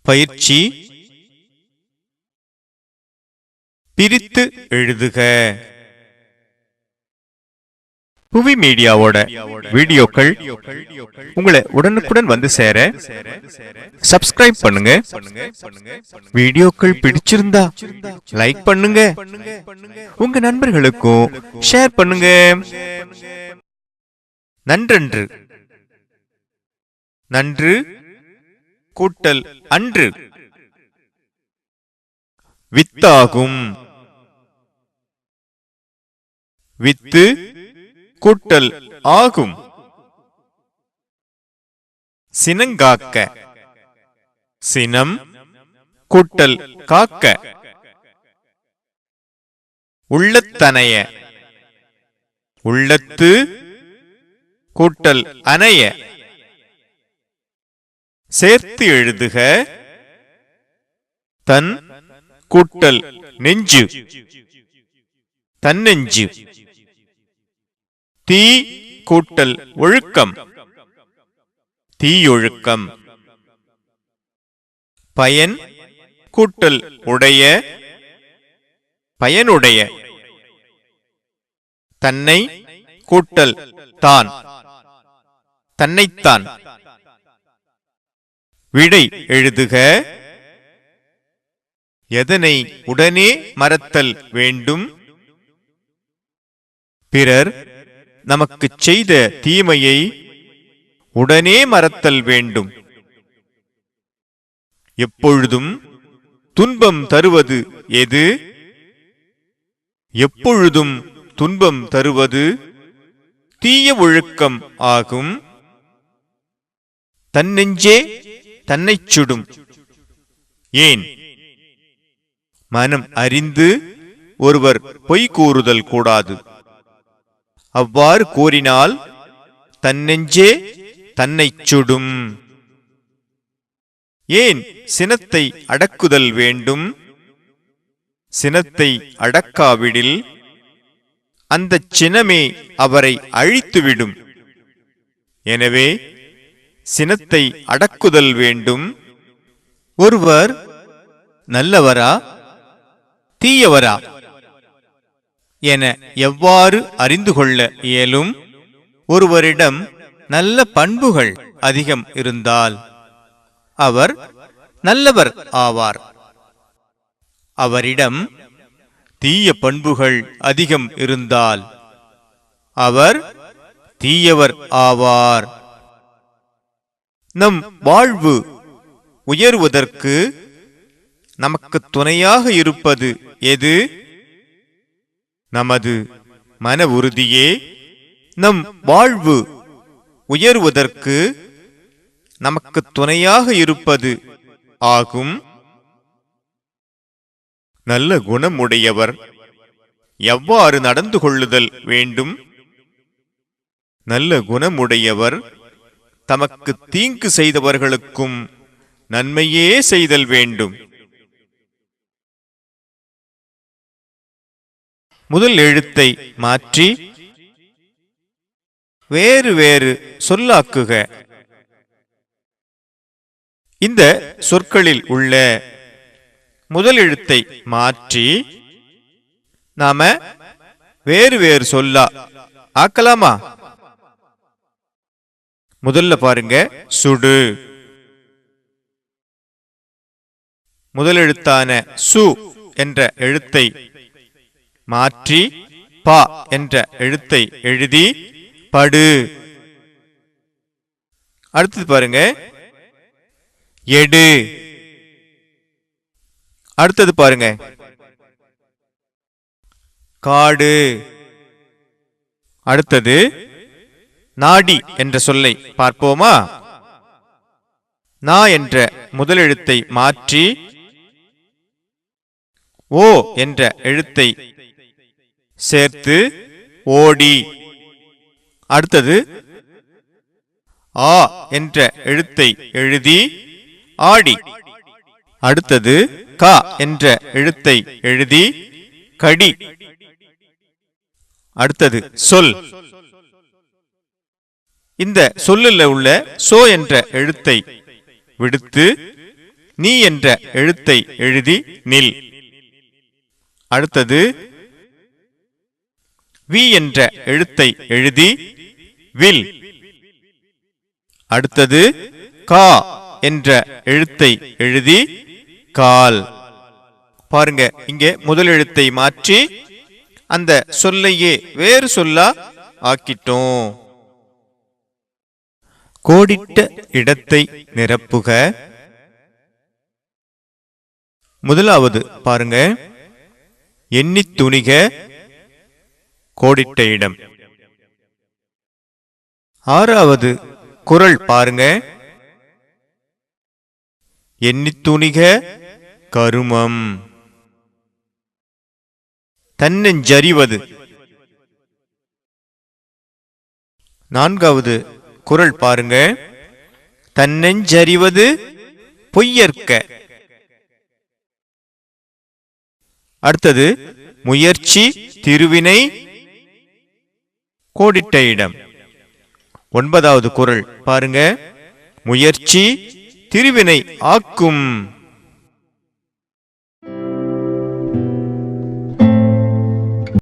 பயிற்சி பிரித்து எழுதுக. புவி மீடியாவோட வீடியோக்கள் உங்களை உடனுக்குடன் வந்து சேர சப்ஸ்கிரைப் பண்ணுங்க. வீடியோக்கள் பிடிச்சிருந்தா லைக் பண்ணுங்க. உங்க நண்பர்களுக்கும் ஷேர் பண்ணுங்க. நன்றன்று நன்று கூட்டல் அன்று வித்தாகும். வித்து கூட்டல் ஆகும். சினங்காக்க. சினம் கூட்டல் காக்க. உள்ளத்தனைய. உள்ளத்து கூட்டல் அனைய. சேர்த்து எழுதுக. தன் கூட்டல் நெஞ்சு. தன்னெஞ்சு. தீ கூட்டல் ஒழுக்கம். தீயொழுக்கம். பயன் கூட்டல் உடைய. பயனுடைய. தன்னை கூட்டல் தான். தன்னைத்தான். விடை எழுதுக. எதனை உடனே மறத்தல் வேண்டும்? பிறர் நமக்கு செய்த தீமையை உடனே மறத்தல் வேண்டும். எப்பொழுதும் துன்பம் தருவது எது? எப்பொழுதும் துன்பம் தருவது தீய ஒழுக்கம் ஆகும். தன்னெஞ்சே தன்னைச் சுடும். ஏன்? மனம் அறிந்து ஒருவர் பொய் கூறுதல் கூடாது. அவ்வாறு கூறினால் தன்னெஞ்சே தன்னைச் சுடும். ஏன் சினத்தை அடக்குதல் வேண்டும்? சினத்தை அடக்காவிடில் அந்த சினமே அவரை அழித்துவிடும். எனவே சினத்தை அடக்குதல் வேண்டும். ஒருவர் நல்லவரா தீயவரா என எவ்வாறு அறிந்து கொள்ள இயலும்? ஒருவரிடம் நல்ல பண்புகள் அதிகம் இருந்தால் அவர் நல்லவர் ஆவார். அவரிடம் தீய பண்புகள் அதிகம் இருந்தால் அவர் தீயவர் ஆவார். நம் வாழ்வு உயர்வதற்கு நமக்கு துணையாக இருப்பது எது? நமது மன உறுதியே. நம் வாழ்வு உயர்வதற்கு நமக்கு துணையாக இருப்பது ஆகும். நல்ல குணமுடையவர் எவ்வாறு நடந்து கொள்ளுதல் வேண்டும்? நல்ல குணமுடையவர் தமக்கு தீங்கு செய்தவர்களுக்கும் நன்மையே செய்தல் வேண்டும். முதல் எழுத்தை மாற்றி வேறு வேறு சொல்லாக்குக. இந்த சொற்களில் உள்ள முதல் எழுத்தை மாற்றி நாம வேறு வேறு சொல்லா ஆக்கலாமா? முதல்ல பாருங்க, சுடு. முதல் எழுத்தான சு என்ற எழுத்தை மாற்றி பா என்ற எழுத்தை எழுதி படு. அடுத்தது பாருங்க, எடு. அடுத்தது பாருங்க, காடு. அடுத்தது நாடி என்ற சொல்லை பார்ப்போமா? நா என்ற முதல் எழுத்தை மாற்றி ஓ என்ற எழுத்தை சேர்த்து ஓடி. அடுத்தது ஆ என்ற எழுத்தை எழுதி ஆடி. அடுத்தது க என்ற எழுத்தை எழுதி கடி. அடுத்தது சொல். இந்த சொல்லில் உள்ள சோ என்ற எழுத்தை விடுத்து நீ என்ற எழுத்தை எழுதி நில். அடுத்தது வி என்ற எழுத்தை எழுதி வில். அடுத்தது கா என்ற எழுத்தை எழுதி கால். பாருங்க, இங்கே முதல் எழுத்தை மாற்றி அந்த சொல்லையே வேறு சொல்லா ஆக்கிட்டோம். கோடிட்ட இடத்தை நிரப்புக. முதலாவது பாருங்க, எண்ணித் துணிக கோடிட்ட இடம். ஆறாவது குறள் பாருங்க, எண்ணித் துணிக கருமம். தன்னெஞ்சறிவது. நான்காவது குறள் பாருங்க, தன்னெஞ்சறிவது பொய்யற்க. அடுத்தது முயற்சி திருவினை கோடிட்ட இடம். ஒன்பதாவது குறள் பாருங்க, முயற்சி திருவினை ஆக்கும்.